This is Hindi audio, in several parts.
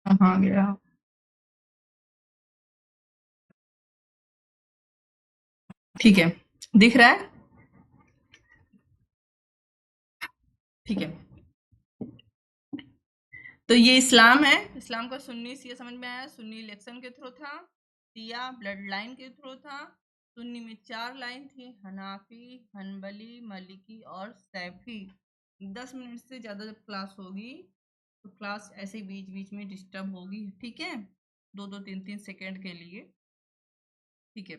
कहाँ गया? ठीक है, दिख रहा है। ठीक है, तो ये इस्लाम है। इस्लाम का सुन्नी शिया समझ में आया। सुन्नी इलेक्शन के थ्रू था, शिया ब्लड लाइन के थ्रू था। सुन्नी में 4 लाइन थी, हनाफी, हनबली, मलिकी और सैफी। 10 मिनट से ज्यादा जब क्लास होगी तो क्लास ऐसे ही बीच बीच में डिस्टर्ब होगी, ठीक है, 2-2 3-3 सेकंड के लिए। ठीक है,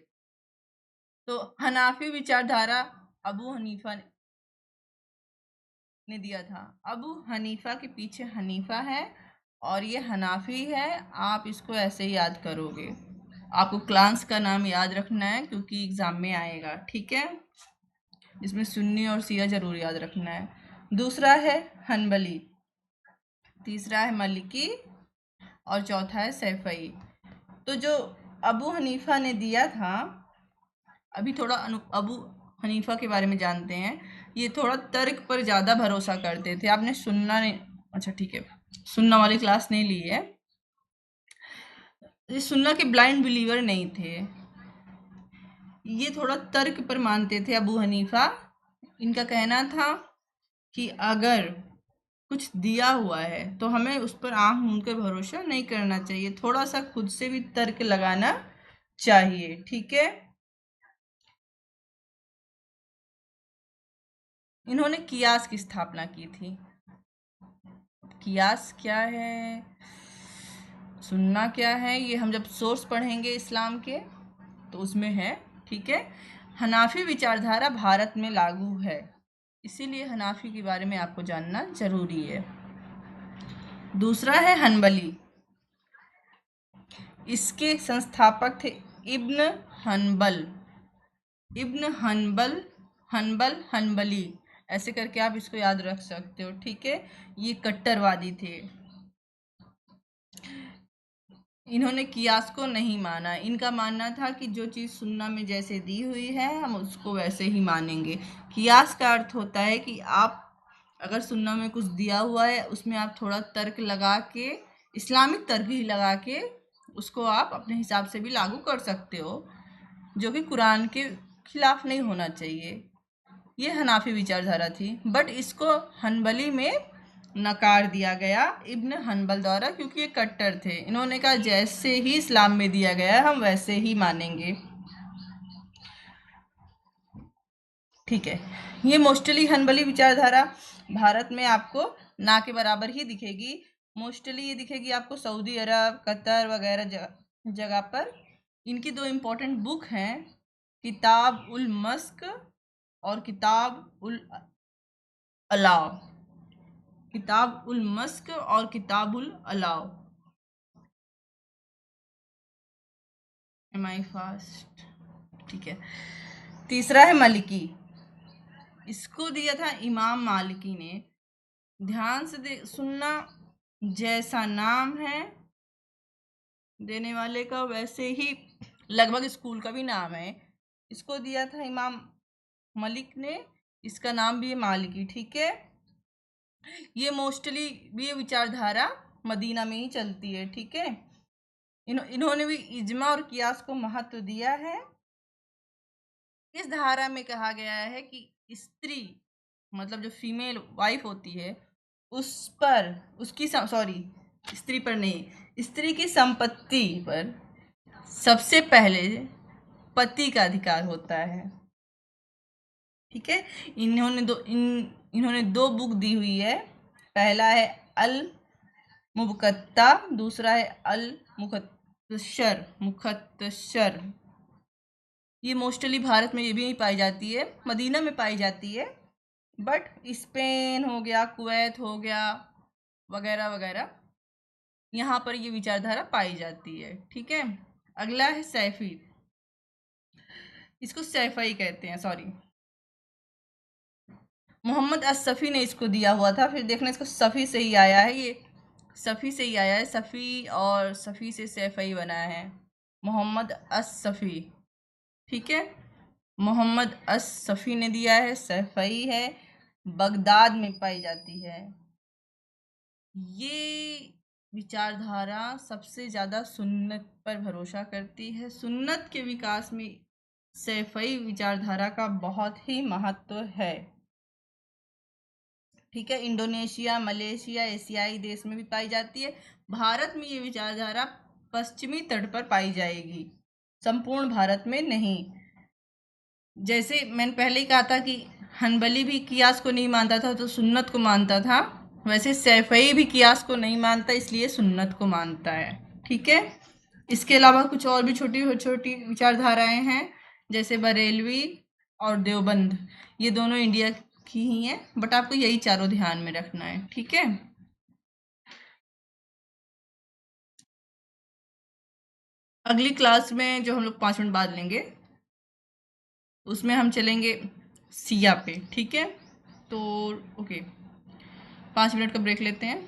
तो हनाफी विचारधारा अबू हनीफा ने दिया था। अबू हनीफा के पीछे हनीफा है और ये हनाफी है। आप इसको ऐसे ही याद करोगे। आपको क्लास का नाम याद रखना है क्योंकि एग्जाम में आएगा, ठीक है। इसमें सुन्नी और शिया जरूर याद रखना है। दूसरा है हनबली, तीसरा है मलिकी और चौथा है सैफई। तो जो अबू हनीफा ने दिया था, अभी थोड़ा अबू हनीफा के बारे में जानते हैं। ये थोड़ा तर्क पर ज़्यादा भरोसा करते थे। आपने सुन्ना नहीं, अच्छा ठीक है, सुन्ना वाली क्लास नहीं ली है। ये सुन्ना के ब्लाइंड बिलीवर नहीं थे। ये थोड़ा तर्क पर मानते थे अबू हनीफा। इनका कहना था कि अगर कुछ दिया हुआ है तो हमें उस पर आंख मूंद कर भरोसा नहीं करना चाहिए, थोड़ा सा खुद से भी तर्क लगाना चाहिए, ठीक है। इन्होंने कियास की स्थापना की थी। कियास क्या है, सुन्ना क्या है, ये हम जब सोर्स पढ़ेंगे इस्लाम के तो उसमें है, ठीक है। हनाफी विचारधारा भारत में लागू है, इसीलिए हनाफी के बारे में आपको जानना जरूरी है। दूसरा है हनबली। इसके संस्थापक थे इब्न हनबल। इब्न हनबल, हनबल, हनबली, ऐसे करके आप इसको याद रख सकते हो, ठीक है। ये कट्टरवादी थे। इन्होंने कियास को नहीं माना। इनका मानना था कि जो चीज़ सुन्ना में जैसे दी हुई है हम उसको वैसे ही मानेंगे। कियास का अर्थ होता है कि आप अगर सुन्ना में कुछ दिया हुआ है उसमें आप थोड़ा तर्क लगा के, इस्लामिक तर्क ही लगा के उसको आप अपने हिसाब से भी लागू कर सकते हो, जो कि कुरान के खिलाफ नहीं होना चाहिए। ये हनाफी विचारधारा थी, बट इसको हनबली में नकार दिया गया इब्न हनबल द्वारा, क्योंकि ये कट्टर थे। इन्होंने कहा जैसे ही इस्लाम में दिया गया है हम वैसे ही मानेंगे, ठीक है। ये मोस्टली हनबली विचारधारा भारत में आपको ना के बराबर ही दिखेगी। मोस्टली ये दिखेगी आपको सऊदी अरब, कतर वगैरह जगह पर। इनकी 2 इम्पोर्टेंट बुक हैं, किताब उल मस्क और किताब उल अलाव। किताब उल मस्क और किताब उल अलाव। एम आई फास्ट, ठीक है। तीसरा है मलिकी। इसको दिया था इमाम मालिकी ने। ध्यान से सुनना, जैसा नाम है देने वाले का वैसे ही लगभग स्कूल का भी नाम है। इसको दिया था इमाम मलिक ने। इसका नाम भी है मालिकी, ठीक है। ये मोस्टली ये विचारधारा मदीना में ही चलती है, ठीक है। इन्होंने भी इज्मा और कियास को महत्व दिया है। इस धारा में कहा गया है कि स्त्री, मतलब जो फीमेल वाइफ होती है, उस पर उसकी सॉरी, स्त्री पर नहीं, स्त्री की संपत्ति पर सबसे पहले पति का अधिकार होता है, ठीक है। इन्होंने दो बुक दी हुई है। पहला है अल मुबकत्ता, दूसरा है अल मुखत्तशर। मुखत्तशर ये मोस्टली भारत में ये भी नहीं पाई जाती है, मदीना में पाई जाती है, बट स्पेन हो गया, कुवैत हो गया, वगैरह वगैरह, यहाँ पर ये विचारधारा पाई जाती है, ठीक है। अगला है सैफी। इसको सैफई कहते हैं, सॉरी। मोहम्मद असफ़ी ने इसको दिया हुआ था, फिर देखना इसको सफ़ी से ही आया है, ये सफ़ी से ही आया है। सफ़ी और सफ़ी से सैफई बना है। मोहम्मद असफ़ी, ठीक है। मोहम्मद असफ़ी ने दिया है, सैफई है, बगदाद में पाई जाती है। ये विचारधारा सबसे ज़्यादा सुन्नत पर भरोसा करती है। सुन्नत के विकास में शैफ़ई विचारधारा का बहुत ही महत्व है। ठीक है, इंडोनेशिया, मलेशिया, एशियाई देश में भी पाई जाती है। भारत में ये विचारधारा पश्चिमी तट पर पाई जाएगी, संपूर्ण भारत में नहीं। जैसे मैंने पहले ही कहा था कि हनबली भी कियास को नहीं मानता था तो सुन्नत को मानता था, वैसे शैफ़ई भी कियास को नहीं मानता इसलिए सुन्नत को मानता है। ठीक है, इसके अलावा कुछ और भी छोटी छोटी विचारधाराएं हैं, जैसे बरेलवी और देवबंद, ये दोनों इंडिया की ही हैं, बट आपको यही चारों ध्यान में रखना है। ठीक है, अगली क्लास में जो हम लोग 5 मिनट बाद लेंगे उसमें हम चलेंगे सिया पे। ठीक है, तो ओके, 5 मिनट का ब्रेक लेते हैं।